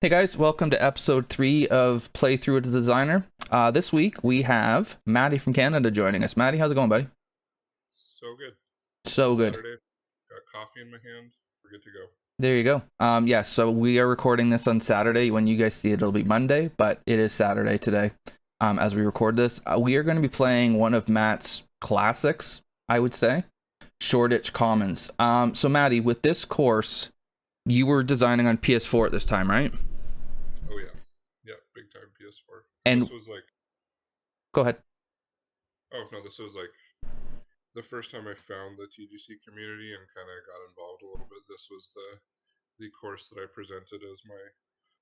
Hey guys, welcome to episode 3 of Playthrough with the Designer. This week we have Matty from Canada joining us. Matty, how's it going, buddy? So good. So good. Saturday. Got coffee in my hand. We're good to go. There you go. Yeah, so we are recording this on Saturday. When you guys see it, it'll be Monday, but it is Saturday today as we record this. We are going to be playing one of Matt's classics, I would say, Shoreditch Commons. So Matty, with this course, you were designing on PS4 at this time, right? Oh yeah. Yeah, big time PS4. And And this was like, go ahead. oh no, this was like the first time I found the TGC community and kind of got involved a little bit. This was the course that I presented as my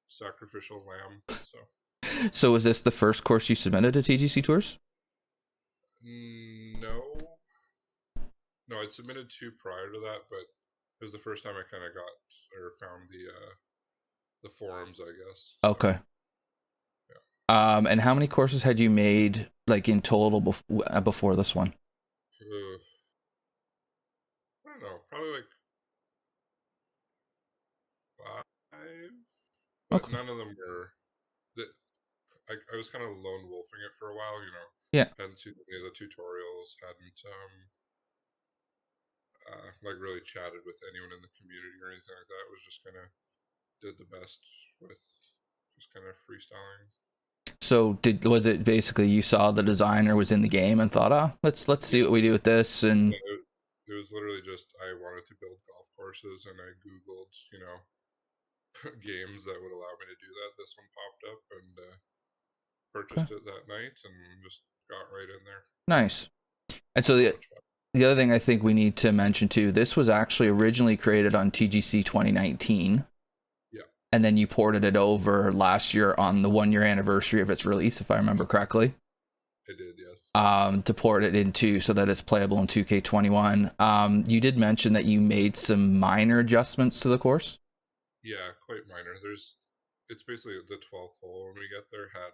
sacrificial lamb. So So was this the first course you submitted to TGCTours? no, no, I'd submitted two prior to that, but it was the first time I kind of got or found the forums, I guess. So, Okay. yeah. And how many courses had you made, like, in total before this one? I don't know, probably like five, but Okay. none of them were that. I was kind of lone wolfing it for a while, you know. Yeah. Hadn't seen any of the tutorials, hadn't like really chatted with anyone in the community or anything like that. It was just kind of did the best with just kind of freestyling. So was it basically you saw the designer was in the game and thought, let's see Yeah, what we do with this, and it was literally just I wanted to build golf courses and I googled, you know, games that would allow me to do that. This one popped up and okay, purchased it that night and just got right in there. nice. And so So the much fun. the other thing I think we need to mention too, this was actually originally created on TGC 2019, Yeah, and then you ported it over last year on the 1 year anniversary of its release, if I remember correctly. I did. Yes. To port it into so that it's playable in 2K21. You did mention that you made some minor adjustments to the course. Yeah, quite minor. It's basically the 12th hole when we get there had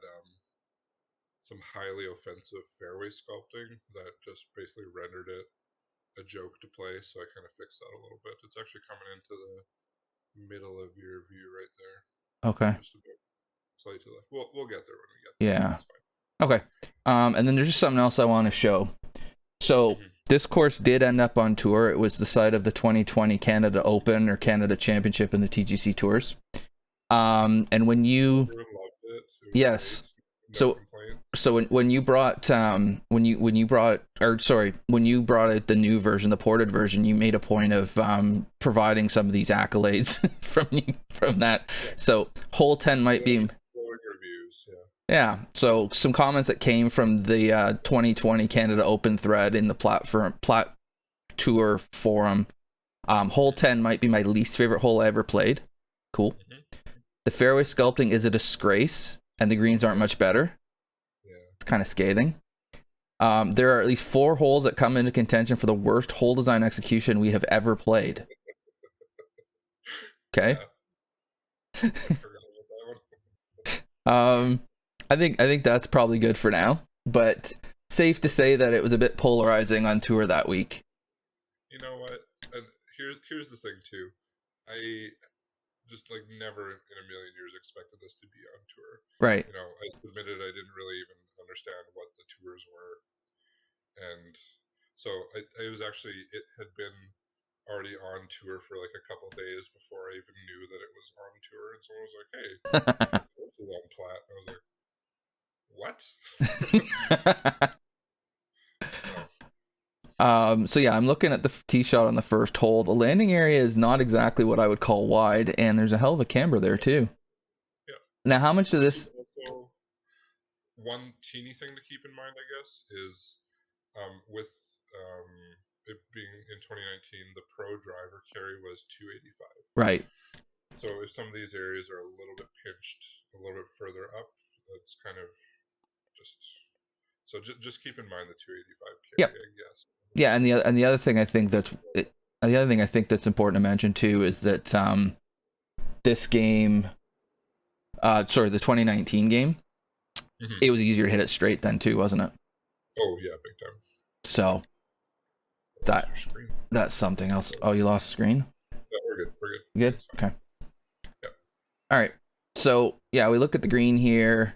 some highly offensive fairway sculpting that just basically rendered it a joke to play. So I kind of fixed that a little bit. It's actually coming into the middle of your view right there, Okay. just a bit slightly to the left. We'll get there when we get there. Yeah. It's fine. Okay. And then there's just something else I want to show. So Hmm. this course did end up on tour. It was the site of the 2020 Canada Open or Canada Championship in the TGC Tours. And when you Everyone loved it. It was great. yes, No so complaints. so when you brought when you brought out the new version, the ported version, you made a point of providing some of these accolades from that. Yeah. So hole 10 might be Glowing reviews. Yeah. yeah. So some comments that came from the 2020 Canada Open thread in the Plat Tour forum. Hole 10 might be my least favorite hole I ever played. Cool. Hmm. The fairway sculpting is a disgrace, and the greens aren't much better. Yeah. It's kind of scathing. There are at least 4 holes that come into contention for the worst hole design execution we have ever played. Okay. Yeah. I forgot about that one. Um, I think that's probably good for now, but safe to say that it was a bit polarizing on tour that week. You know what? And here's the thing too. I just like never in a million years expected this to be on tour. Right. You know, I submitted. I didn't really even understand what the tours were, and so I was actually it had been already on tour for like a couple days before I even knew that it was on tour. And someone was like, "Hey, the course is on Plat," and I was like, "What?" So So yeah, I'm looking at the tee shot on the first hole. The landing area is not exactly what I would call wide, and there's a hell of a camber there too. yeah, Now, how much of this is this? also one teeny thing to keep in mind, I guess, is with um, it being in 2019, the pro driver carry was 285. Right. So if some of these areas are a little bit pinched, a little bit further up, that's kind of just so just keep in mind the 285 carry, Yep. I guess. Yeah, and the other thing I think the other thing I think that's important to mention too is that this game, sorry, the 2019 game, Hmm. it was easier to hit it straight then too, wasn't it? Oh yeah, big time. So I lost that your screen. that's something else. Oh, you lost the screen. Yeah, we're good. We're good. You good? It's fine. Okay. Yep. All right. So yeah, we look at the green here.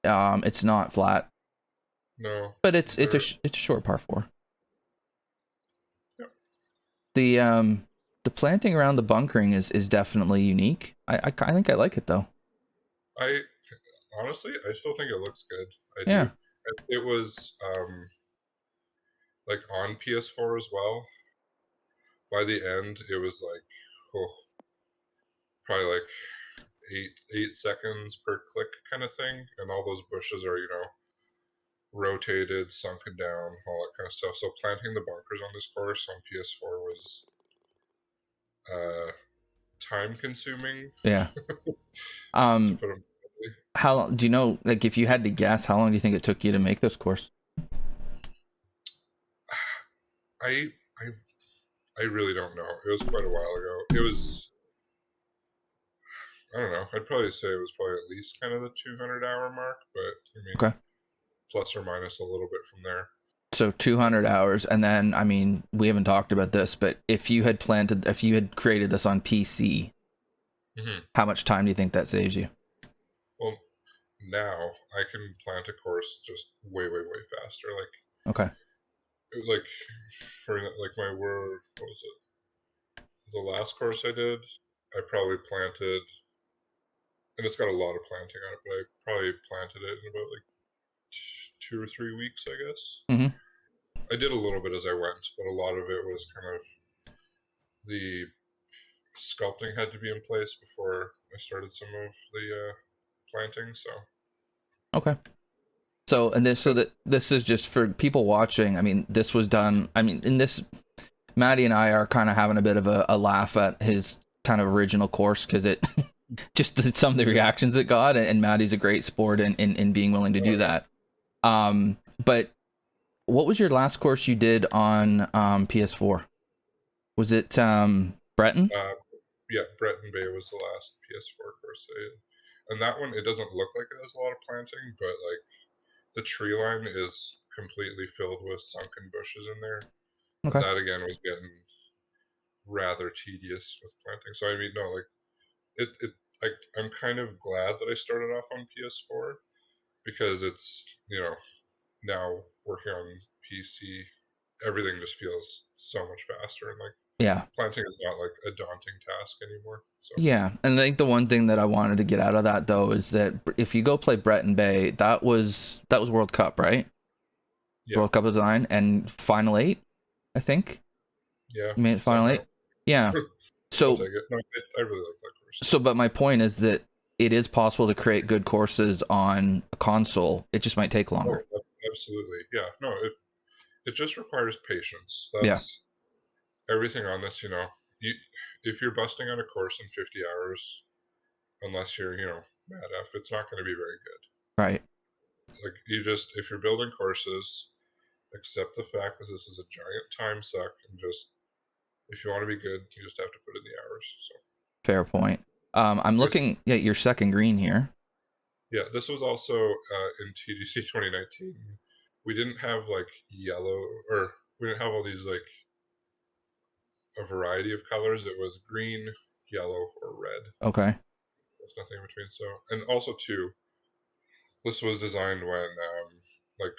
It's not flat, No, but it's there. it's a short par four. Yep. The planting around the bunkering is definitely unique. I think I like it though. I honestly, I still think it looks good. I do. Yeah. It was like on PS4 as well. By the end, it was like, oh, probably like 8 seconds per click kind of thing, and all those bushes are rotated, sunken down, all that kind of stuff. So planting the bunkers on this course on PS4 was uh, time consuming Yeah. to Um, put them. how do you know? Like, if you had to guess, how long do you think it took you to make this course? I I I really don't know. It was quite a while ago. It was, I don't know. I'd probably say it was probably at least kind of the 200-hour mark, but I mean, Okay. plus or minus a little bit from there. So 200 hours, and then I mean, we haven't talked about this, but if you had created this on PC, Hmm. how much time do you think that saves you? Well, now I can plant a course just way, way, way faster. Okay. Like for like my word, what was it? The last course I did, I probably planted, and it's got a lot of planting on it, but I probably planted it in about like 2 or 3 weeks, I guess. Mm-hmm. I did a little bit as I went, but a lot of it was kind of the sculpting had to be in place before I started some of the planting. So Okay. So and this it's kind of, that this is just for people watching. I mean, this was done. I mean, in this, Matty and I are kind of having a bit of a laugh at his kind of original course because it just some of the reactions it got, and Matty's a great sport in being willing to do that. But what was your last course you did on PS4? Was it Breton? yeah, Breton Bay was the last PS4 course I did. And that one, it doesn't look like it has a lot of planting, but like the tree line is completely filled with sunken bushes in there. And Okay. that again was getting rather tedious with planting. So I mean, no, like it I'm kind of glad that I started off on PS4 because it's, now working on PC, everything just feels so much faster, and like Yeah. planting is not like a daunting task anymore. So Yeah, and I think the one thing that I wanted to get out of that though is that if you go play Breton Bay, that was World Cup, right? yeah, World Cup design and final eight, I think. yeah, You made it final somehow eight. Yeah. I'll So take it. No, I really like that course. but my point is that it is possible to create good courses on a console. It just might take Oh, longer. absolutely, yeah. No, if it just requires patience. Yeah. That's everything on this. You if you're busting on a course in 50 hours, unless you're mad F, it's not going to be very good. Right. Like if you're building courses, accept the fact that this is a giant time suck, and just if you want to be good, you just have to put in the hours. So Fair point. I'm there's looking at your second green here. yeah, this was also in TGC 2019. We didn't have like yellow, or we didn't have all these like a variety of colors. It was green, yellow, or red. Okay. There's nothing in between. So, and also too, this was designed when like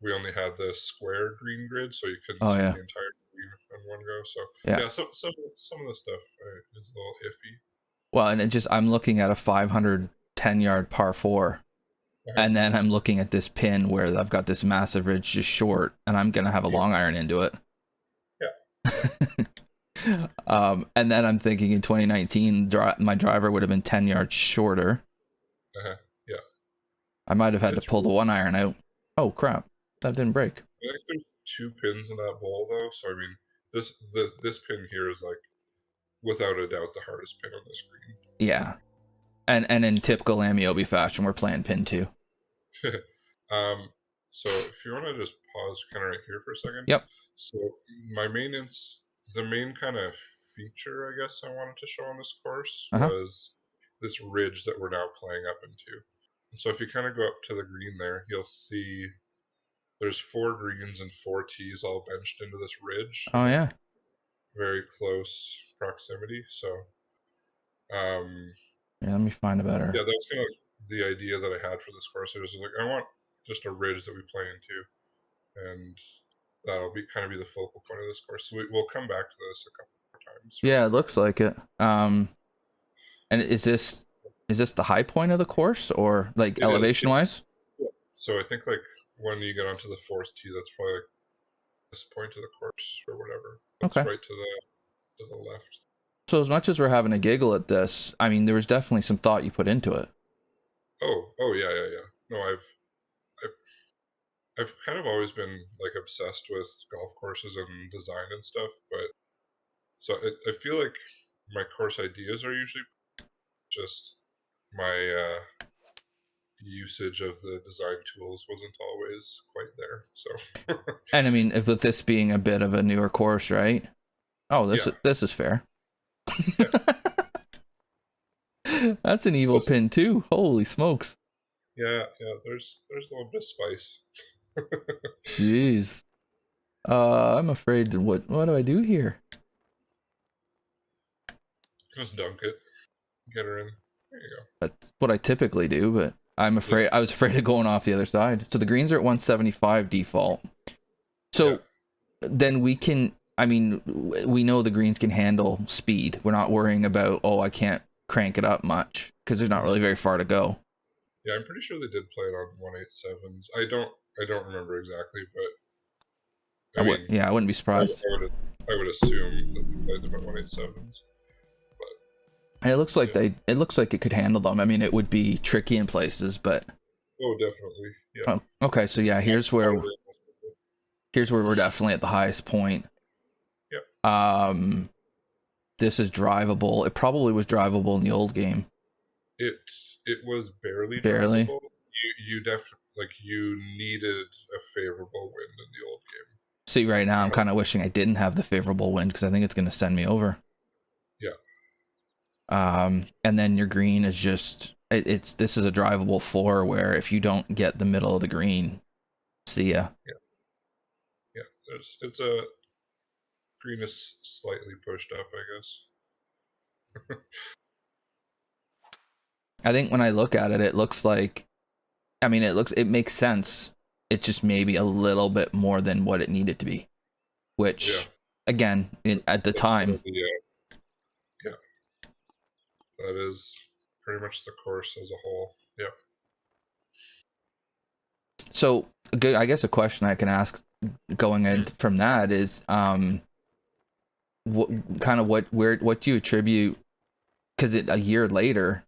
we only had the square green grid, so you couldn't Oh see yeah. the entire green in one go. So Yeah. yeah, some of the stuff is a little iffy. Well, and it just I'm looking at a 510-yard par four. Uh-huh. And then I'm looking at this pin where I've got this massive ridge just short, and I'm gonna have a Yeah, long iron into it. yeah, yeah. And then I'm thinking in 2019, my driver would have been 10 yards shorter. Uh-huh. Yeah. I might have had to It's pull the really, one iron out. Oh crap, that didn't break. I think there's two pins in that bowl though, so I mean this pin here is like without a doubt the hardest pin on the Yeah, and in typical Ameobi fashion, we're playing pin two. screen. So if you want to just pause kind of right here for a second. Yep. So my the main kind of feature I guess I wanted to show on this course Uh huh. was this ridge that we're now playing up into. And so if you kind of go up to the green there, you'll see there's 4 greens and 4 tees all benched into this ridge Oh in yeah. very close proximity. So um, Yeah, let me find a better. Yeah, that's kind of the idea that I had for this course. It was like I want just a ridge that we play into, and that'll be kind of be the focal point of this course. So we'll come back to this a couple more times. Yeah, it looks like it. And is this the high point of the course or like It is. elevation wise? Yeah. So I think like when you get onto the fourth tee, that's probably like this point of the course or whatever. It's Okay. right to the left. So as much as we're having a giggle at this, I mean, there was definitely some thought you put into it. Oh yeah. No, I've I've kind of always been like obsessed with golf courses and design and stuff, but so I feel like my course ideas are usually just my usage of the design tools wasn't always quite there. So And I mean, if with this being a bit of a newer course, right? Oh, yeah, this is fair. yeah. That's an evil Plus, pin too. Holy smokes. yeah. There's a little bit of spice. Jeez. I'm afraid to what do I do here? Just dunk it, get her in. There you go. That's what I typically do, but Yeah, I was afraid of going off the other side. So the greens are at 175 default. yeah, So then we can, I mean, we know the greens can handle speed. We're not worrying about, oh, I can't crank it up much because there's not really very far to go. yeah. I'm pretty sure they did play it on 187s. I don't remember exactly, but I mean, I wouldn't be surprised. I would assume that they played them at 187s. And it looks like Yeah. it looks like it could handle them. I mean, it would be tricky in places, but Oh, definitely. Yeah. oh, okay. So yeah, here's where we're definitely at the highest point. Yep. This is drivable. It probably was drivable in the old game. It it was barely Barely. drivable. You definitely like you needed a favorable wind in the old game. See, right now I'm Uh, kind of wishing I didn't have the favorable wind because I think it's going to send me over. yeah. And then your green is just this is a drivable floor where if you don't get the middle of the green, see ya. Yeah. It's a green is slightly pushed up, I guess. I think when I look at it, it looks like, I mean, it makes sense. It's just maybe a little bit more than what it needed to be, Yeah. which again, at the That's kind time, of the yeah. That is pretty much the course as a whole. Yep. so good. I guess a question I can ask going in from that is, what kind of what do you attribute? Because a year later,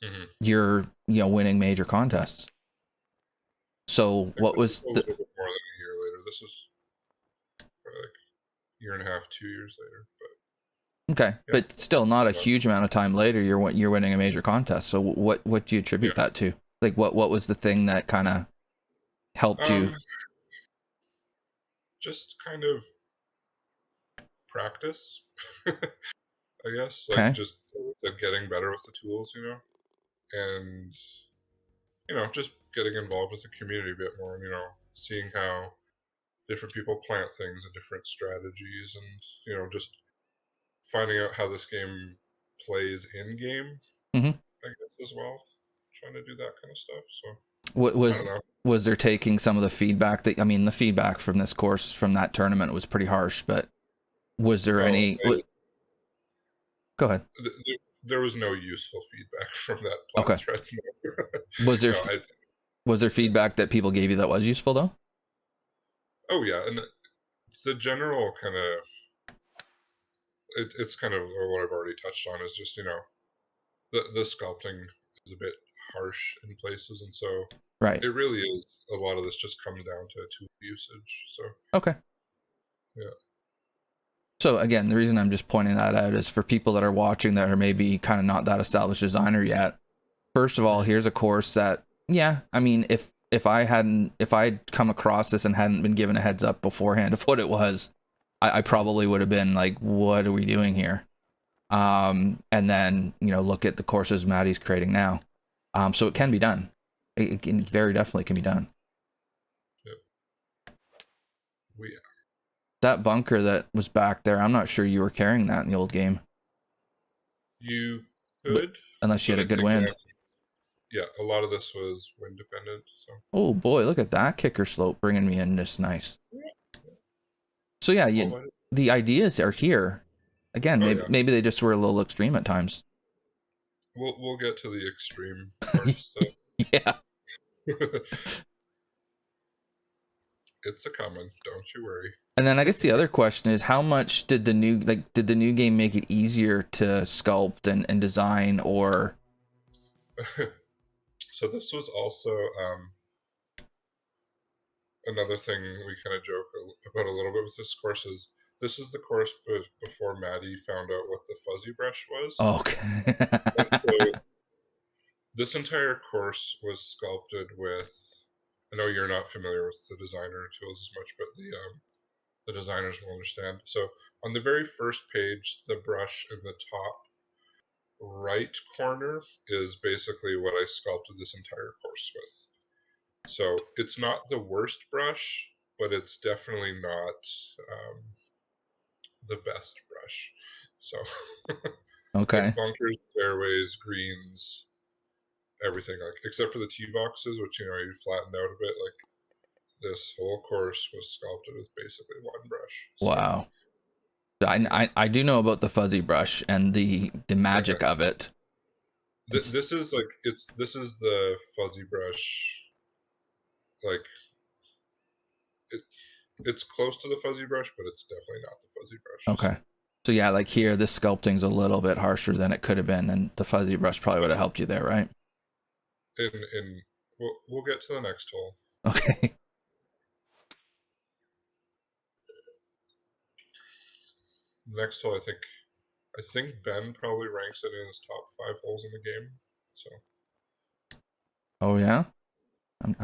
Mm-hmm. you're winning major contests. So what was A little bit more than a year later. This is like a year and a half, 2 years later. But okay, yeah. but still not a huge amount of time later. You're winning a major contest. So what do you attribute that to? Like what was the thing that kind of helped you? Just kind of practice, I guess. Like Okay. just getting better with the tools, and just getting involved with the community a bit more, and seeing how different people plant things and different strategies, and just finding out how this game plays in game, Mm-hmm. I guess as well. Trying to do that kind of stuff. So What I don't know. was there taking some of the feedback that, I mean, the feedback from this course from that tournament was pretty harsh, but was there Well, any? Go ahead. there was no useful feedback from that plat Okay. thread. Was there No, was there feedback that people gave you that was useful though? oh yeah, and it's the general kind of it's kind of what I've already touched on is just the sculpting is a bit harsh in places, and so Right. it really is a lot of this just comes down to tool usage. So Okay. yeah, So again, the reason I'm just pointing that out is for people that are watching that are maybe kind of not that established designer yet. First of all, here's a course that, yeah, I mean, if I'd come across this and hadn't been given a heads up beforehand of what it was, I probably would have been like, what are we doing here? And then look at the courses Matty's creating now. So it can be done. It can, very definitely can be done. yep. We That bunker that was back there, I'm not sure you were carrying that in the old game. you But could unless you But had a good wind. yeah, a lot of this was wind dependent. So. Oh boy, look at that kicker slope bringing me in just nice. So yeah, the ideas are here. Again, maybe they just were a little extreme at times. We'll get to the extreme part stuff. Yeah. It's a coming, don't you worry. And then I guess the other question is, how much did the new game make it easier to sculpt and design, or? So this was also another thing we kind of joke about a little bit with this course is this is the course before Matty found out what the fuzzy brush was. Okay. So this entire course was sculpted with. I know you're not familiar with the designer tools as much, but the designers will understand. So on the very first page, the brush in the top right corner is basically what I sculpted this entire course with. So it's not the worst brush, but it's definitely not the best brush. So Okay. it bunkers, fairways, greens, everything, like except for the tee boxes, which you flattened out a bit. Like this whole course was sculpted with basically one brush. So, Wow. I do know about the fuzzy brush and the magic of it. This is the fuzzy brush. Like it's close to the fuzzy brush, but it's definitely not the fuzzy brush. Okay. So yeah, like here, this sculpting's a little bit harsher than it could have been, and the fuzzy brush probably would have helped you there, right? And we'll get to the next hole. Okay. The next hole, I think Ben probably ranks it in his top 5 holes in the game. So. Oh yeah.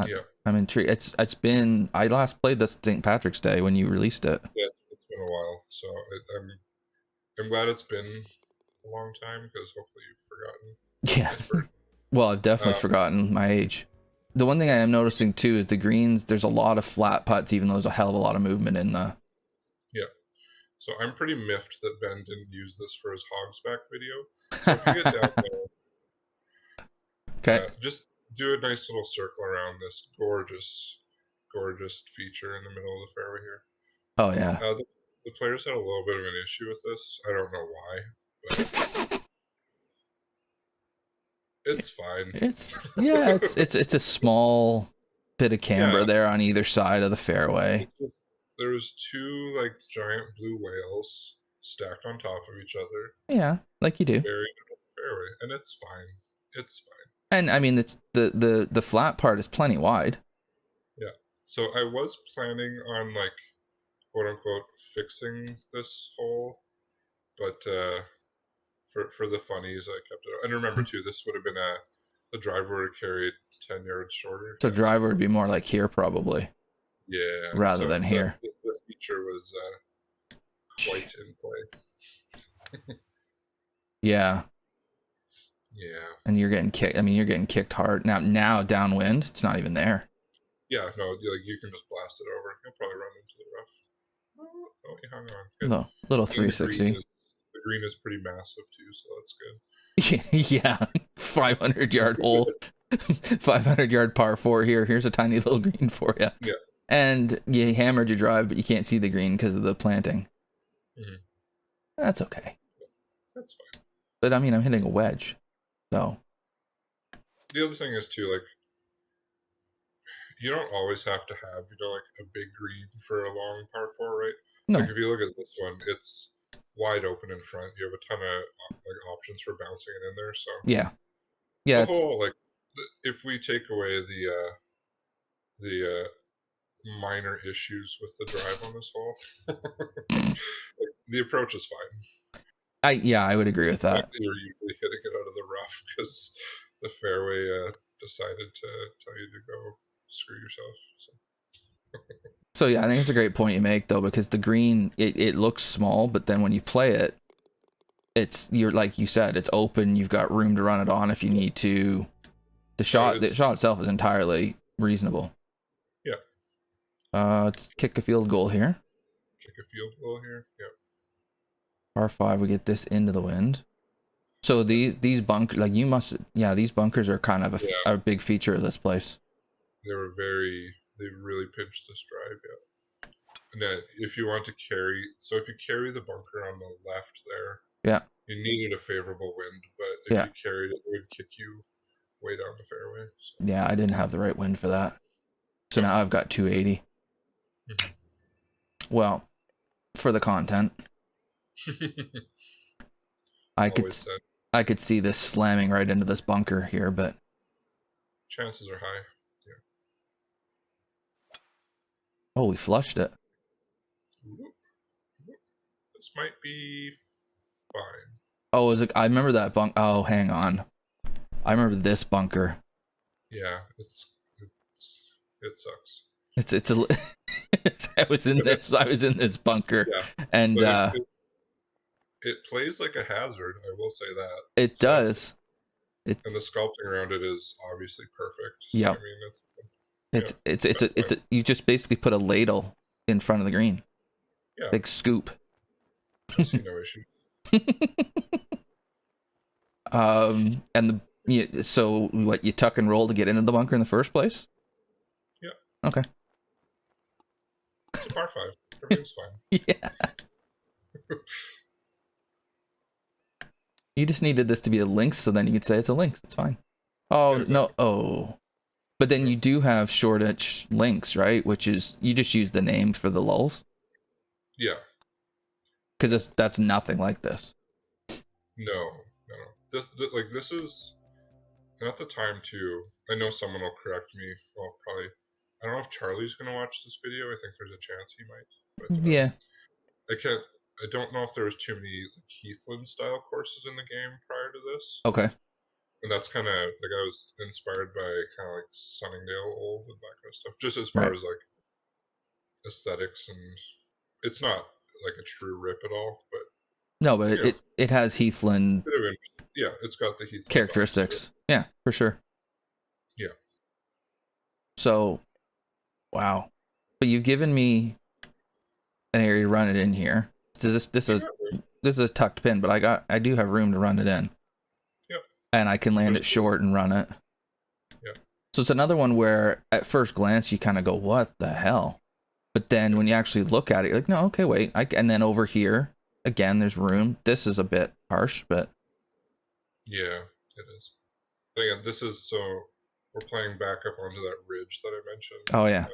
Yeah. I'm intrigued. It's been, I last played this St. Patrick's Day when you released it. Yeah, it's been a while, so I'm glad it's been a long time because hopefully you've forgotten. Yeah. Well, I've definitely forgotten my age. The one thing I am noticing too is the greens. There's a lot of flat putts, even though there's a hell of a lot of movement in the. Yeah. So I'm pretty miffed that Ben didn't use this for his Hogsback video. So if you get down there, okay. just do a nice little circle around this gorgeous feature in the middle of the fairway here. Oh yeah. The players had a little bit of an issue with this. I don't know why, but it's fine. It's a small bit of camber there on either side of the fairway. There was 2 like giant blue whales stacked on top of each other. Yeah, like you do. Buried in the fairway, and it's fine. It's fine. And I mean, it's the flat part is plenty wide. Yeah. So I was planning on like quote unquote fixing this hole, but for the funnies, I kept it. And remember too, this would have been the driver would have carried 10 yards shorter. So driver would be more like here probably. Yeah. Rather than here. The feature was quite in play. Yeah. Yeah. And you're getting kicked. I mean, you're getting kicked hard now. Downwind, it's not even there. Yeah. No. Like you can just blast it over. You'll probably run into the rough. Oh, you hung on. Good. Little 360. The green is pretty massive too, so that's good. Yeah. 500 yard hole. 500 yard par 4 here. Here's a tiny little green for you. Yeah. And you hammered your drive, but you can't see the green because of the planting. Mm-hmm. That's okay. That's fine. But I mean, I'm hitting a wedge, so. The other thing is too, like, you don't always have to have, like a big green for a long par 4, right? No. Like if you look at this one, it's wide open in front. You have a ton of like options for bouncing it in there. So yeah. The whole, like, if we take away the minor issues with the drive on this hole, like, the approach is fine. I would agree with that. You're usually hitting it out of the rough because the fairway decided to tell you to go screw yourself. So yeah, I think it's a great point you make though, because the green it looks small, but then when you play it, you're like you said, it's open. You've got room to run it on if you need to. The shot itself is entirely reasonable. Yeah. Let's kick a field goal here. Kick a field goal here. Yep. Par 5, we get this into the wind. So these bunkers, like you must, yeah, these bunkers are kind of Yeah, a big feature of this place. they were they really pinched this drive. Yeah. And then if you want to carry, so if you carry the bunker on the left there, Yeah, you needed a favorable wind, but if yeah, you carried it, it would kick you way down the fairway. So. yeah. I didn't have the right wind for that, so No. now I've got 280. Mhm. Well, for the content, I could Always said I could see this slamming right into this bunker here, but chances are high. Yeah. oh, we flushed it. Whoop, whoop. This might be fine. Oh, is it? I remember that bunk. Oh, hang on. I remember this bunker. Yeah, it sucks. It's a. I was in this. I was in this bunker, Yeah, and but it plays like a hazard. I will say that. it So that's does. and It's the sculpting around it is obviously perfect. So I yeah. mean, it's yeah, It's a. You just basically put a ladle in front of the green. yeah. Big scoop. I see no issue. And the so what you tuck and roll to get into the bunker in the first place? Yeah, Okay. it's a par five. Everything's fine. Yeah. You just needed this to be a lynx, so then you could say it's a lynx. It's fine. Oh Yeah, no. exactly. Oh. But then you do have Shoreditch Lynx, right? Which is you just use the name for the lulls Yeah, because that's nothing like this. no. This is, and at the time too. I know someone will correct me. Well, probably. I don't know if Charlie's gonna watch this video. I think there's a chance he might, but Yeah. I can't. I don't know if there was too many like, Heathland style courses in the game prior to this, Okay. and that's kind of like I was inspired by kind of like Sunningdale old and that kind of stuff. Just as far Right. as like aesthetics, and it's not like a true rip at all, but No, but you know, it has Heathland bit of yeah, it's got the Heathland vibes to it. characteristics. Yeah, for sure. Yeah, So, wow. But you've given me an area to run it in here. you got room. This is a tucked pin, but I do have room to run it in, Yep, and I can land there's it short and run it. yeah, So it's another one where at first glance you kind of go, "What the hell?" But then when you actually look at it, you're like, "No, okay, wait." And then over here again, there's room. This is a bit harsh, but yeah, it is. But again, this is so we're playing back up onto that ridge that I mentioned. oh yeah,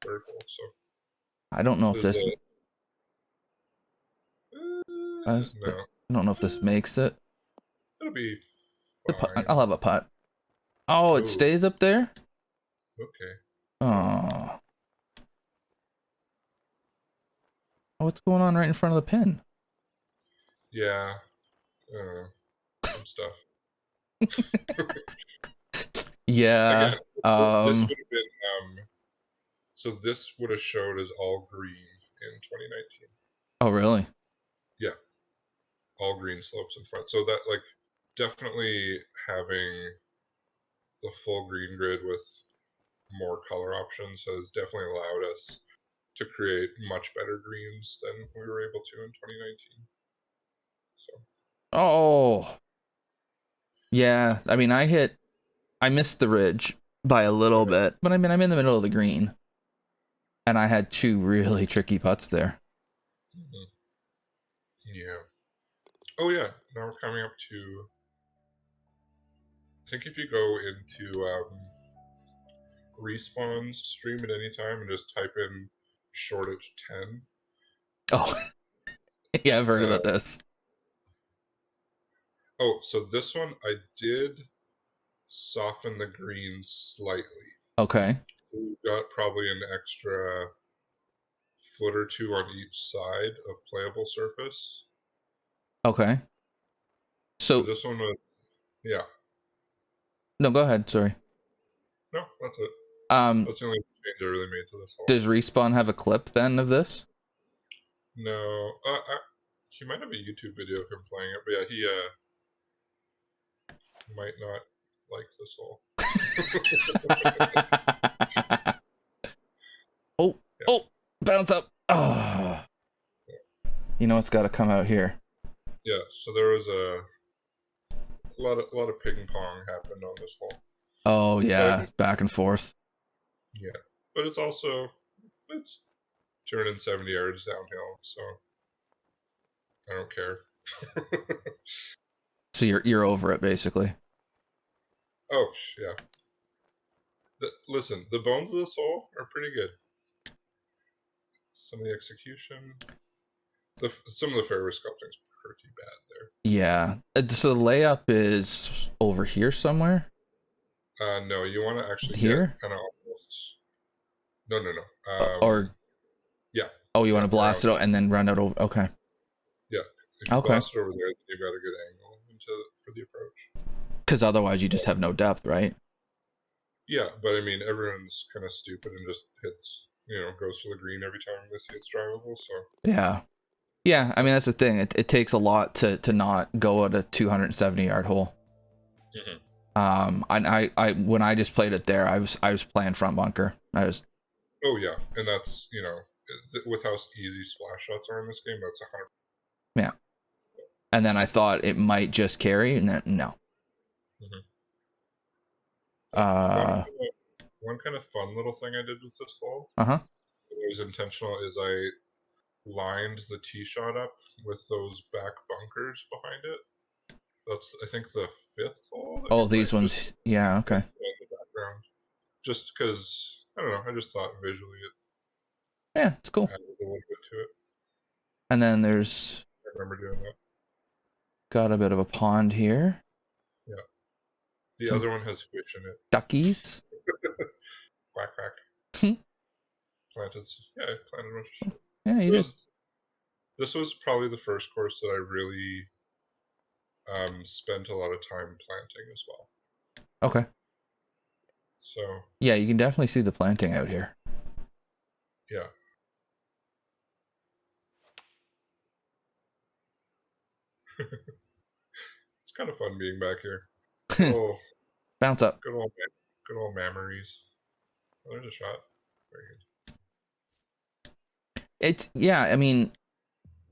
Third hole. So I don't know if there's this. the no, I don't know if this makes it. it'll be fine. I'll have a putt. Oh, it Oh, stays up there. okay. Oh, what's going on right in front of the pin? Yeah, some stuff. Yeah. Again, this would have been so this would have showed as all green in 2019. Oh, really? Yeah, all green slopes in front. So that like definitely having the full green grid with more color options has definitely allowed us to create much better greens than we were able to in 2019. So Oh, yeah. I mean, I missed the ridge by a little okay. bit, but I mean, I'm in the middle of the green, and I had two really tricky putts there. Mm-hmm. Yeah. Oh yeah. Now we're coming up to. I think if you go into respawns, stream at any time, and just type in Shoreditch 10. Oh, yeah, I've heard Uh, about this. oh, so this one I did soften the green slightly. Okay. So we've got probably an extra foot or two on each side of playable surface. Okay. Because So, this one was, yeah. no, go ahead. Sorry. No, that's it. Um, That's the only change I really made to this hole. does Respawn have a clip then of this? No, he might have a YouTube video of him playing it, but yeah, he might not like this hole. Oh, Yeah. oh, bounce up. Oh, you know it's got to come out here. Yeah, so there was a a lot of ping pong happened on this hole. Oh But yeah, back and forth. yeah, but it's 270 yards downhill, so I don't care. So you're over it basically. Oh yeah. Listen, the bones of this hole are pretty good. Some of the execution, some of the fairway sculpting's pretty bad there. Yeah. So the layup is over here somewhere. No, you want to actually get Here? kind of almost. No, no, no. Or Yeah, oh, you want yeah, to blast around. it out and then run it over? Okay. Yeah, if you Okay. blast it over there, then you've got a good angle for the approach. Because otherwise you just have no depth, right? Yeah, but I mean, everyone's kind of stupid and just hits, goes for the green every time they see it's drivable. So Yeah. Yeah. I mean that's the thing. It takes a lot to not go at a 270-yard hole. Mhm. I when I just played it there, I was playing front bunker. Oh yeah, and that's with how easy splash shots are in this game, that's 100. Yeah. And then I thought it might just carry, and then no. Mm-hmm. So Uh one kind of fun little thing I did with this hole, huh. it was intentional, is I lined the tee shot up with those back bunkers behind it. That's I think the fifth hole that we Oh, played, these just ones. Yeah. in Okay. the background, just because I don't know. I just thought visually it Yeah, it's cool. added a little bit to it. And then there's I remember doing that. got a bit of a pond here. Yeah. The Some other one has fish in it. duckies. Quack quack. Yeah, Planted. Yeah, I planted a bunch of shit. you It did. was. This was probably the first course that I really spent a lot of time planting as well. Okay. So Yeah, you can definitely see the planting out here. yeah. It's kind of fun being back here. Oh, Bounce up. good old memories. Oh, there's a shot. Very good. It's yeah. I mean,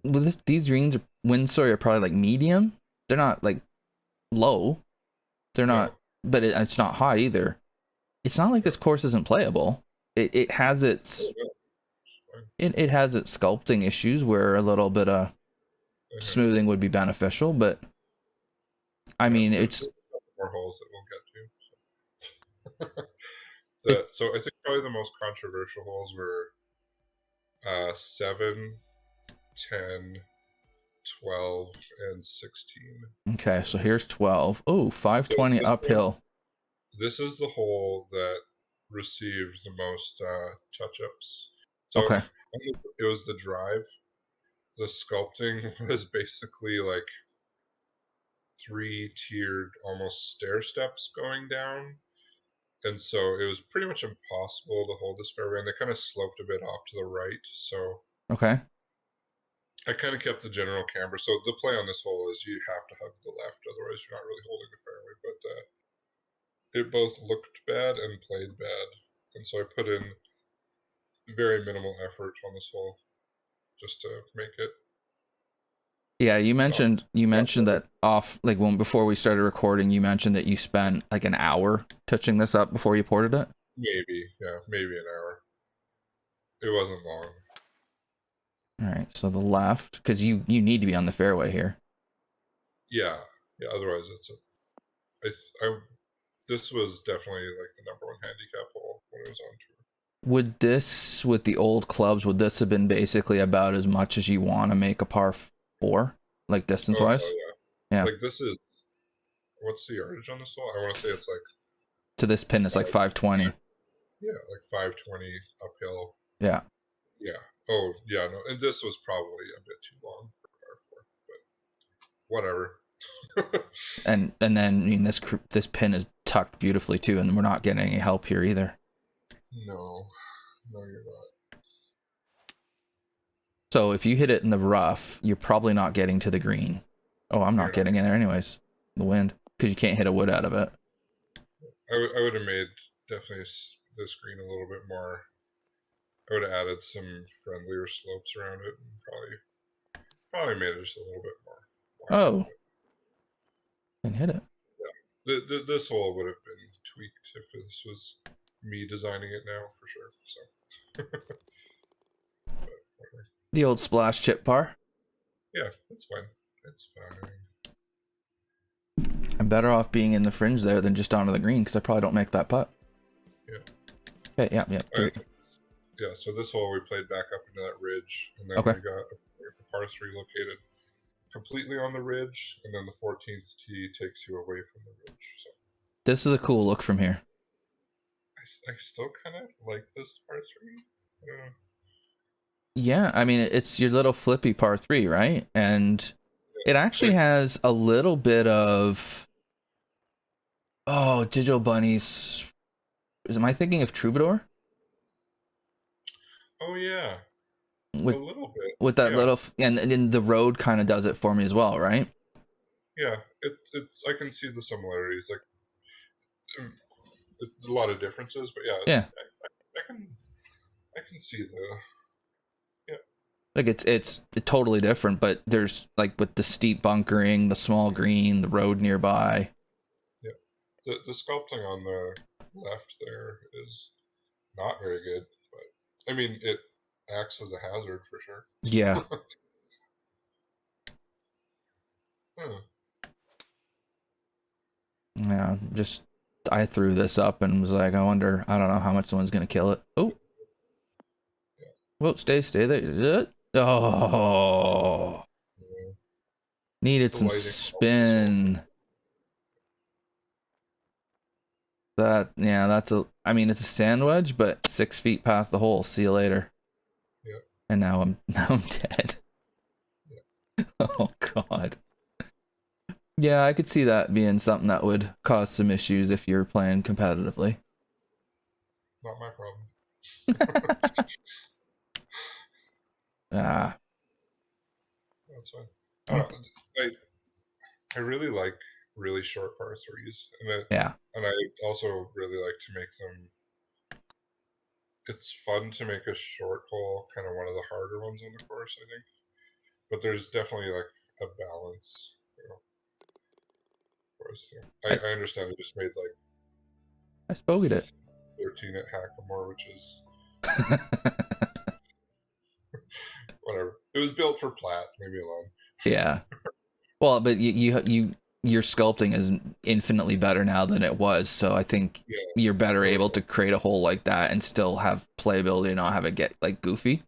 with these greens, wind story are probably like medium. They're not like low. They're not, No. but it's not high either. It's not like this course isn't playable. It has Oh, its no. Fine. it has its sculpting issues where a little bit of Uh-huh. smoothing would be beneficial, but I Yeah, mean there's it's a couple more holes that we'll get to. it So I think probably the most controversial holes were 7, 10, 12, and 16. okay. So here's 12. Oh, So 520 uphill. this is the hole that received the most touch-ups. So Okay. it was the drive. The sculpting was basically like three-tiered, almost stair steps going down. And so it was pretty much impossible to hold this fairway, and they kind of sloped a bit off to the right. So Okay. I kind of kept the general camber. So the play on this hole is you have to hug the left, otherwise you're not really holding the fairway. But it both looked bad and played bad, and so I put in very minimal effort on this hole just to make it. Yeah, Not, you not mentioned that off like when before we started recording, you mentioned that you spent like an hour touching this up before you ported it. maybe, yeah, maybe an hour. It wasn't long. All right, so the left, because you need to be on the fairway here. Yeah, yeah. Otherwise, I this was definitely like the number one handicap hole when it was on tour. Would this, with the old clubs, would this have been basically about as much as you want to make a par four, like distance Oh wise? hell yeah! Yeah. Like this is what's the yardage on this hole? I want to say it's like To this pin, it's like 520. yeah, like 520 uphill. Yeah. Yeah. Oh yeah, no, and this was probably a bit too long for par four, but whatever. And then I mean this pin is tucked beautifully too, and we're not getting any help here either. No, no, you're not. So if you hit it in the rough, you're probably not getting to the green. Oh, I'm not You're not. getting in there anyways. The wind, because you can't hit a wood out of it. I would have made definitely this green a little bit more. I would have added some friendlier slopes around it, and probably made it just a little bit more wider. Oh, and hit it. This hole would have been tweaked if this was me designing it now, for sure. So, but whatever. The old splash chip par. Yeah, it's fine. It's fine. I'm better off being in the fringe there than just onto the green because I probably don't make that putt. Yeah. Okay, yeah. Right. Yeah, so this hole we played back up into that ridge, and then Okay. we got a par 3 located completely on the ridge, and then the 14th tee takes you away from the ridge. So this is a cool look from here. I still kind of like this par 3. Yeah, I mean, it's your little flippy par 3, right? And it actually has a little bit of... Oh, Digital Bunnies. Am I thinking of Troubadour? Oh, yeah. With, a little bit. With that Yeah. little... And then the road kind of does it for me as well, right? Yeah, it's I can see the similarities. Like, a lot of differences, but yeah. Yeah. I can see the... Yeah. Like, it's totally different, but there's, like, with the steep bunkering, the small green, the road nearby... The sculpting on the left there is not very good, but I mean it acts as a hazard for sure. Yeah. Yeah, just I threw this up and was like, I don't know how much someone's gonna kill it. Oh. Yeah. Well, stay there. Oh. Yeah. Needed some spin. That's I mean, it's a sand wedge, but 6 feet past the hole. See you later. Yeah. And now I'm dead. Yeah. Oh God. Yeah, I could see that being something that would cause some issues if you're playing competitively. Not my problem. Ah. That's fine. I really like really short par 3s, and I also really like to make them... It's fun to make a short hole kind of one of the harder ones on the course, I think. But there's definitely like a balance, Of course, yeah. I understand it just made like... I spoke it. 13 at Hackamore, which is whatever. It was built for Platt. Leave me alone. Yeah. Well, but your sculpting is infinitely better now than it was, so I think you're better able to create a hole like that and still have playability and not have it get like goofy.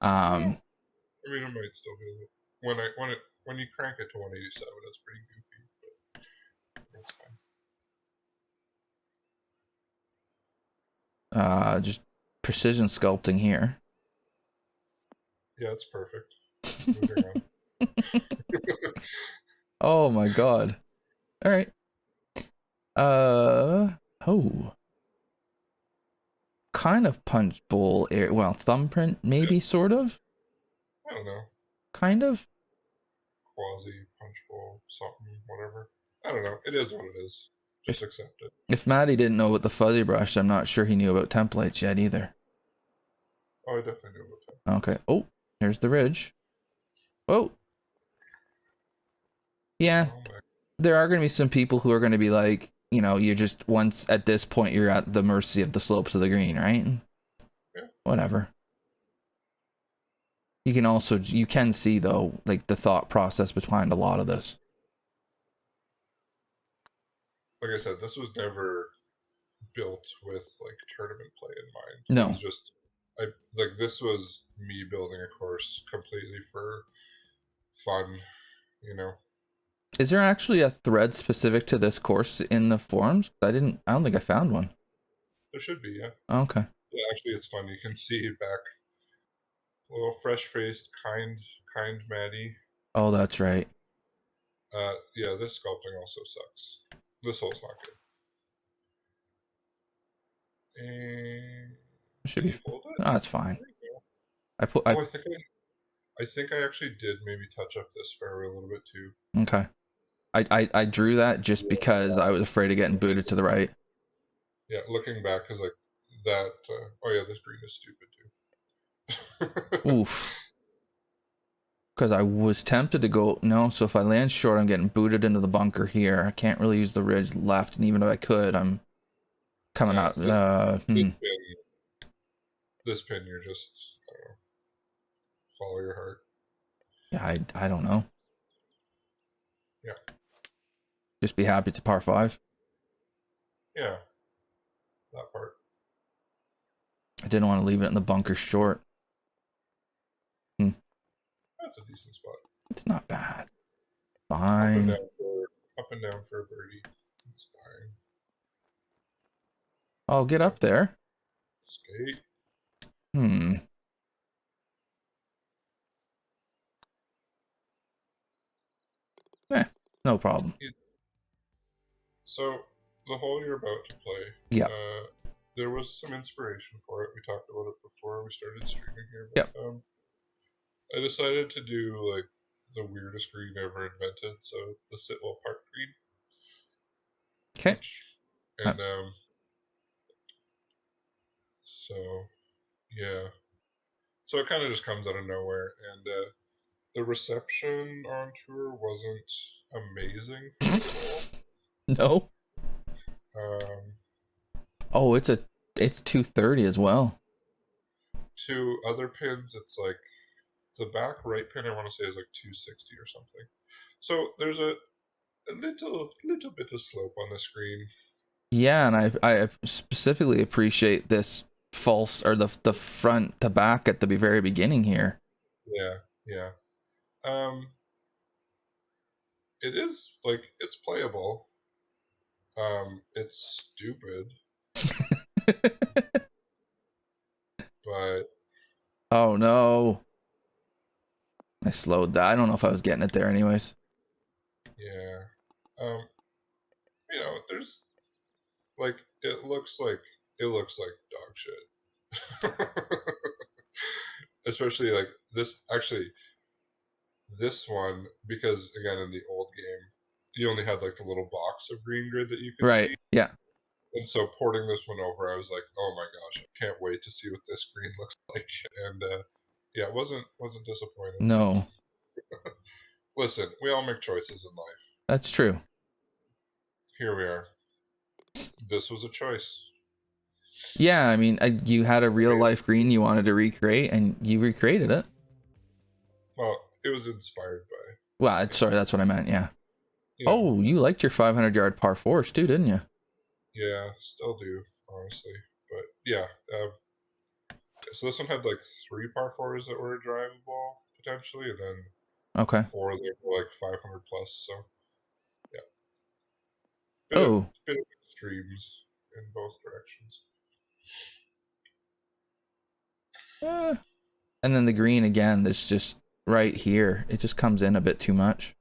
I mean, it might still be when you crank it to 187, it's pretty goofy, but that's fine. Just precision sculpting here. Yeah, it's perfect. Moving on. Oh my God. All right. Kind of punch bowl area. Well, thumbprint, maybe, sort of. I don't know. Kind of. Quasi punch bowl, something, whatever. I don't know. It is what it is. Just accept it. If Matty didn't know about the fuzzy brush, I'm not sure he knew about templates yet either. Oh, I definitely knew about that. Okay. Oh, here's the ridge. Oh. Yeah. There are going to be some people who are going to be like, you're just once at this point, you're at the mercy of the slopes of the green, right? Yeah. Whatever. You can see though, like the thought process behind a lot of this. Like I said, this was never built with like tournament play in mind. No. It was just this was me building a course completely for fun, Is there actually a thread specific to this course in the forums? I don't think I found one. There should be, yeah. Okay. Yeah, actually it's fun. You can see back a little fresh-faced, kind Matty. Oh, that's right. Yeah, this sculpting also sucks. This hole's not good. And Should be. Fold it? Oh, that's fine. I think I actually did maybe touch up this fairway a little bit too. Okay. I drew that just because I was afraid of getting booted to the right. Yeah, looking back, because like that. Oh yeah, this green is stupid too. Oof. Because I was tempted to go, no, so if I land short, I'm getting booted into the bunker here. I can't really use the ridge left, and even if I could, I'm coming Yeah, out. this pin, you're just, I don't know, follow your heart. Yeah, I don't know. Yeah. Just be happy it's a par 5. Yeah, that part. I didn't want to leave it in the bunker short. That's a decent spot. It's not bad. Up and Fine. down for a birdie. It's fine. I'll get up there. Skate. No problem. So, the hole you're about to play, Yep. there was some inspiration for it. We talked about it before we started streaming here. But, Yep. I decided to do like the weirdest green ever invented. So the Sitwell Park green. Okay. And so yeah, so it kind of just comes out of nowhere. And the reception on tour wasn't amazing for this No. hole. Oh, it's 230 as well. To other pins, it's like the back right pin, I want to say, is like 260 or something. So there's a little bit of slope on the screen. Yeah, and I specifically appreciate this false, or the front to back at the very beginning here. Yeah. It is like, it's playable. It's stupid, but Oh no. I slowed that. I don't know if I was getting it there anyways. yeah. There's like, it looks like dog shit. Especially like this one, because again, in the old game, you only had like the little box of green grid that you could Right. see. Yeah. And so porting this one over, I was like, oh my gosh, I can't wait to see what this screen looks like. And yeah, it wasn't disappointing. No. Listen, we all make choices in life. That's true. Here we are. This was a choice. Yeah, I mean, you had a real life green you wanted to recreate, and you recreated it. Well, it was inspired by. Well, sorry, that's what I meant. Yeah. Yeah. Oh, you liked your 500-yard par 4s too, didn't you? Yeah, still do, honestly. But yeah, so this one had like 3 par 4s that were drivable potentially, and then Okay. 4 that were like 500 plus. So yeah, bit of extremes in both directions. And then the green again. This just right here. It just comes in a bit too much.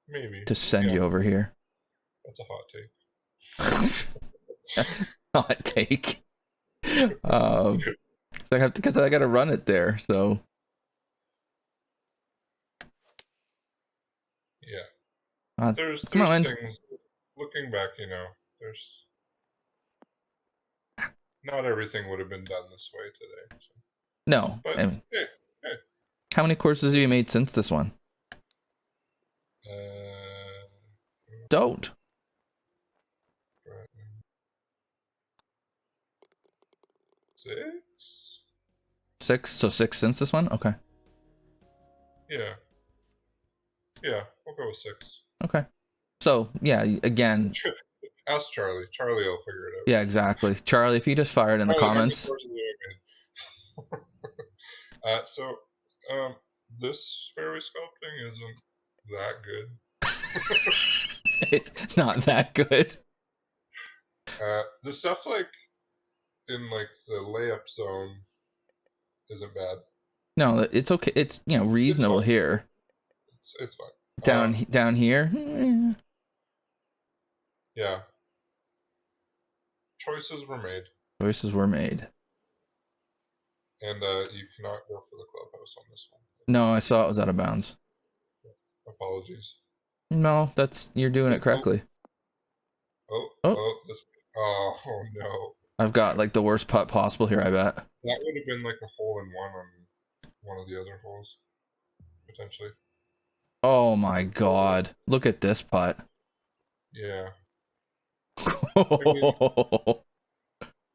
Maybe To send you over here. That's a hot take. Hot take. Because I gotta run it there, so. Yeah. There's things, looking back, there's not everything would have been done this way today. So. No. But I mean, hey. How many courses have you made since this one? Don't. Six? 6? So 6 since this one? Okay. Yeah. Yeah, we'll go with 6. Okay. So, yeah, again. Ask Charlie. Charlie will figure it out. Yeah, exactly. Charlie, if you just fired in the comments. So, this fairway sculpting isn't that good. It's not that good. The stuff like in like the layup zone isn't bad. No, it's okay. It's reasonable here. It's fine. Down here. Yeah. Choices were made. And you cannot go for the clubhouse on this one. No, I saw it was out of bounds. Apologies. No, you're doing it correctly. Oh no. I've got like the worst putt possible here, I bet. That would have been like a hole in one on one of the other holes, potentially. Oh my god. Look at this putt. Yeah. I mean,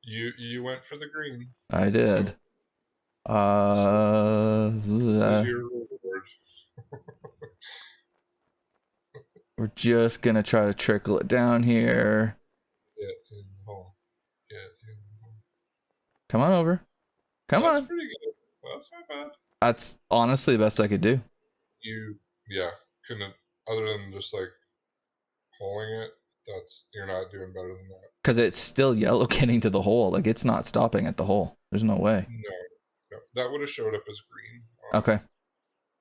you went for the green. I did. Is your reward. We're just gonna try to trickle it down here. Get in the hole. Get in the hole. Come on over. Come That's on. pretty good. That's not bad. That's honestly the best I could do. Yeah, couldn't, other than just like pulling it, you're not doing better than that. Because it's still yellow getting to the hole. Like, it's not stopping at the hole. There's no way. No. That would have showed up as green on Okay.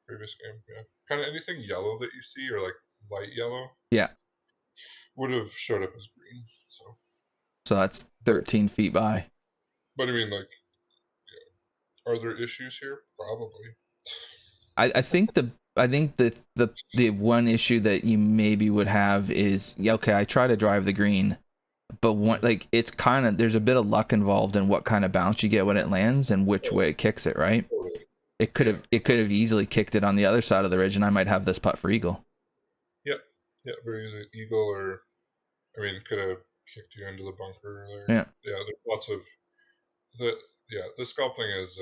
previous game. Yeah. Kind of anything yellow that you see, or like light yellow, Yeah. would have showed up as green. So that's 13 feet by. But I mean, like, yeah. Are there issues here? Probably. I think the one issue that you maybe would have is, yeah, okay, I try to drive the green, but it's kind of, there's a bit of luck involved in what kind of bounce you get when it lands and which way it kicks it, right? Totally. It could have easily kicked it on the other side of the ridge, and I might have this putt for eagle. Yep. Yeah, very easy. Eagle, or I mean, could have kicked you into the bunker there. Yeah. Yeah, there's lots of the sculpting is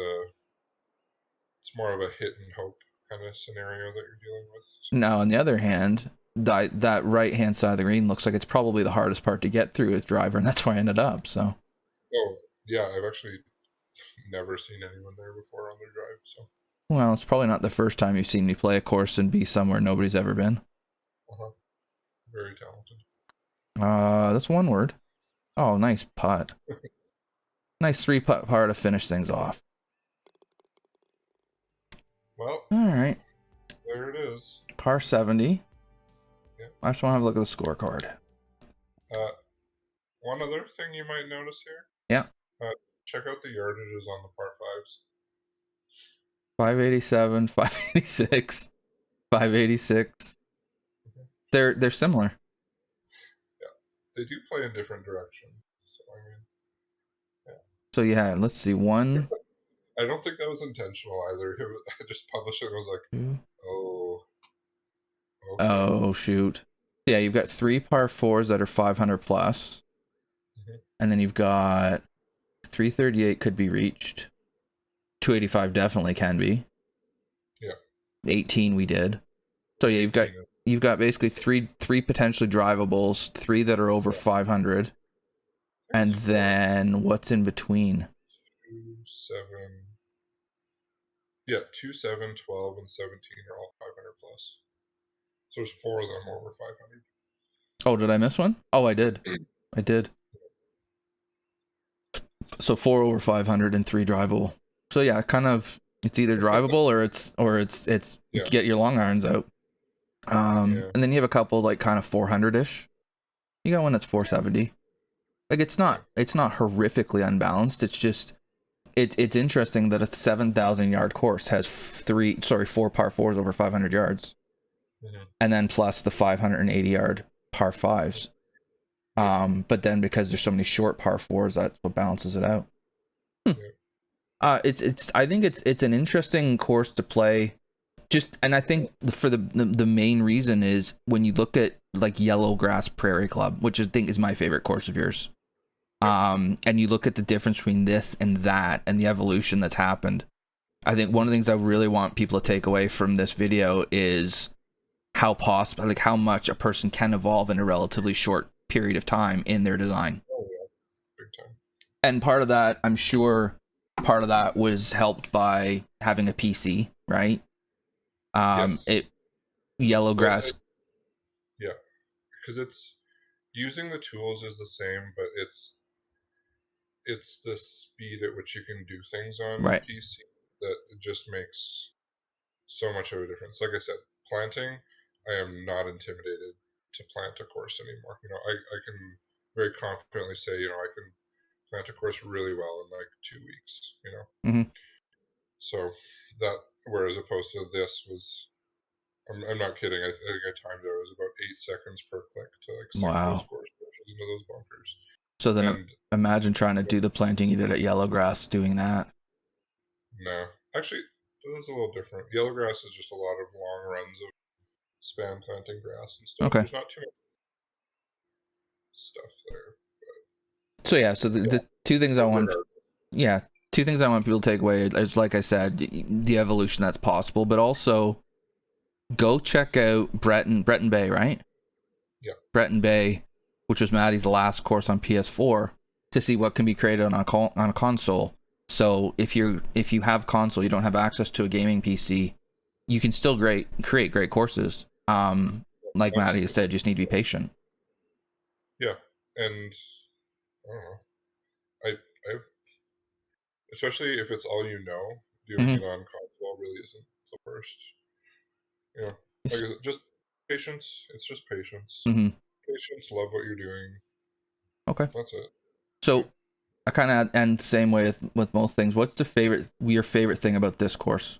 it's more of a hit and hope kind of scenario that you're dealing with. So. Now, on the other hand, that right hand side of the green looks like it's probably the hardest part to get through with driver, and that's where I ended up. So. Oh yeah, I've actually never seen anyone there before on their drive. So. Well, it's probably not the first time you've seen me play a course and be somewhere nobody's ever been. Very talented. That's one word. Oh, nice putt. Nice 3-putt par to finish things off. Well, all right. There it is. Par 70. Yeah. I just want to have a look at the scorecard. One other thing you might notice here. Yeah. Check out the yardages on the par 5s. 587, 586, 586. They're similar. Yeah, they do play in different directions. So I mean, yeah. So yeah, let's see. One. I don't think that was intentional either. I just published it and was like, oh. Okay. Oh shoot. Yeah, you've got 3 par 4s that are 500 plus, and then you've got 338 could be reached. 285 definitely can be. Yeah. 18 we did. So yeah, you've got basically three potentially drivables, 3 that are over 500, and then what's in between? 2, 7. Yeah, 2, 7, 12, and 17 are all 500 plus. So there's 4 of them over 500. Oh, did I miss one? Oh, I did. I did. So 4 over 500 and 3 drivable. So yeah, kind of, it's either drivable or it's Yeah. get your long irons out. And then you have a couple like kind of 400-ish. You got one that's 470. Like it's not horrifically unbalanced. It's just it's interesting that a 7,000 yard course has 4 par 4s over 500 yards. And then plus the 580 yard par 5s. But then because there's so many short par 4s, that's what balances it out. It's I think it's an interesting course to play. And I think for the main reason is when you look at like Yellow Grass Prairie Club, which I think is my favorite course of yours. And you look at the difference between this and that and the evolution that's happened. I think one of the things I really want people to take away from this video is how much a person can evolve in a relatively short period of time in their design. Oh yeah, big time. And part of that, I'm sure, was helped by having a PC, right? Yes. Yellow Grass. Yeah, because it's using the tools is the same, but it's the speed at which you can do things on PC that it just makes so much of a difference. Like I said, planting, I am not intimidated to plant a course anymore. You know, I can very confidently say, you know, I can plant a course really well in like 2 weeks, you know. So that, whereas opposed to this was, I'm not kidding. I think I timed it. It was about 8 seconds per click to like sink those course pushes into those bunkers. So then imagine trying to do the planting you did at Yellow Grass doing that. No, actually, it's a little different. Yellowgrass is just a lot of long runs of spam planting grass and stuff. Okay. There's not too much stuff there. So yeah, so the two things I want, yeah, two things I want people to take away is, like I said, the evolution that's possible, but also go check out Breton Bay, right? Yeah. Breton Bay, which was Matty's last course on PS4, to see what can be created on a console. So if you have console, you don't have access to a gaming PC, you can still create great courses. Like Matty has said, you just need to be patient. Yeah, and I don't know. I've especially if it's all you know, doing it on console really isn't the worst. You know, like is it just patience. It's just patience. Patience. Love what you're doing. Okay. That's it. So I kind of end the same way with most things. What's your favorite thing about this course?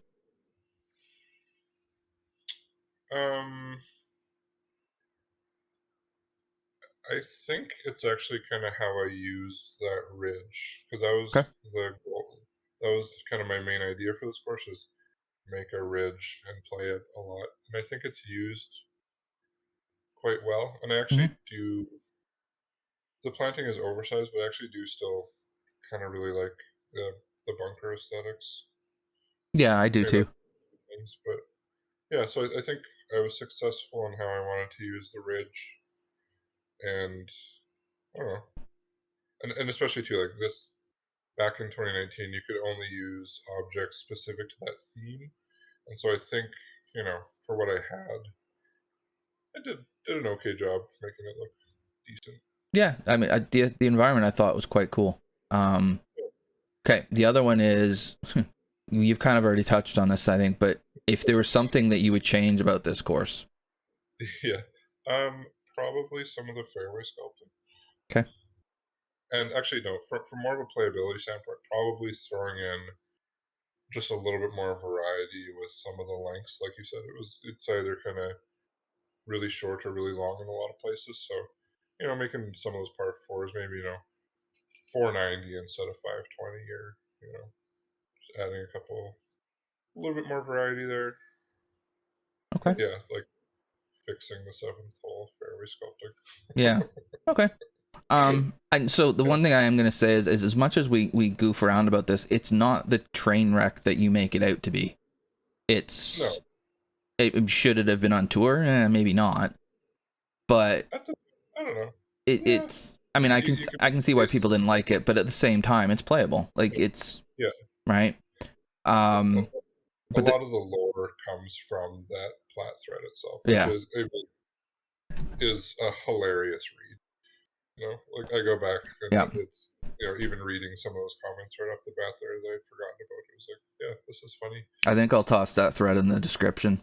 I think it's actually kind of how I use that ridge, because Okay. that was kind of my main idea for this course, is make a ridge and play it a lot. And I think it's used quite well. And I actually do. The planting is oversized, but I actually do still kind of really like the bunker aesthetics. Yeah, I do Maybe too. things, but yeah. So I think I was successful in how I wanted to use the ridge, and I don't know, and especially too, like this back in 2019, you could only use objects specific to that theme, and so I think, for what I had, I did an okay job making it look decent. Yeah, I mean, the environment I thought was quite cool. Okay, the other one is you've kind of already touched on this, I think, but if there was something that you would change about this course. Yeah, probably some of the fairway sculpting. Okay. And actually, no, from more of a playability standpoint, probably throwing in just a little bit more variety with some of the lengths. Like you said, it's either kind of really short or really long in a lot of places. So, making some of those par fours maybe 490 instead of 520, or just adding a little bit more variety there. Okay. But yeah, like fixing the seventh hole fairway sculpting. Yeah. Okay. And so the one thing I am gonna say is as much as we goof around about this, it's not the train wreck that you make it out to be. It's should it have been on tour? Maybe not. But I don't know. it's. I mean, I can see why people didn't like it, but at the same time, it's playable. Like it's right. A But lot of the lore comes from that plat thread itself, which yeah, is a hilarious read. Like I go back and yeah. it's even reading some of those comments right off the bat there that I'd forgotten about. It was like, yeah, this is funny. I think I'll toss that thread in the description.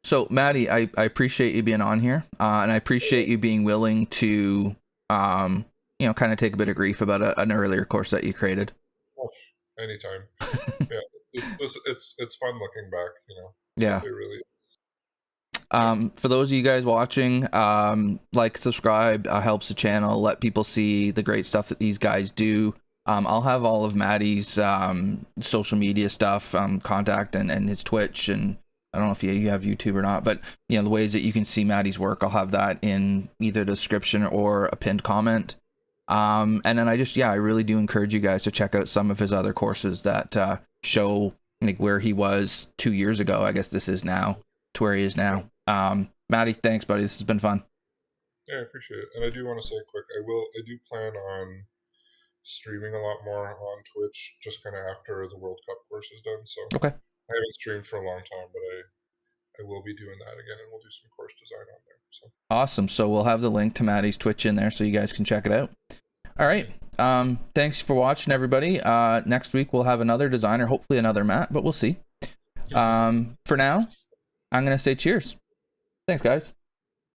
So Matty, I appreciate you being on here, and I appreciate you being willing to, kind of take a bit of grief about an earlier course that you created. Oh, anytime. Yeah, it's fun looking back. Yeah. It really is. For those of you guys watching, like, subscribe, helps the channel, let people see the great stuff that these guys do. I'll have all of Matty's social media stuff, contact and his Twitch, and I don't know if you have YouTube or not, but the ways that you can see Matty's work, I'll have that in either the description or a pinned comment. And then I really do encourage you guys to check out some of his other courses that show like where he was 2 years ago. I guess this is now to where he is now. Matty, thanks, buddy. This has been fun. Yeah, I appreciate it. And I do want to say quick, I do plan on streaming a lot more on Twitch just kind of after the World Cup course is done. So Okay. I haven't streamed for a long time, but I will be doing that again, and we'll do some course design on there. So awesome. So we'll have the link to Matty's Twitch in there so you guys can check it out. All right. Thanks for watching, everybody. Next week we'll have another designer, hopefully another Matt, but we'll see. For now, I'm gonna say cheers. Thanks, guys.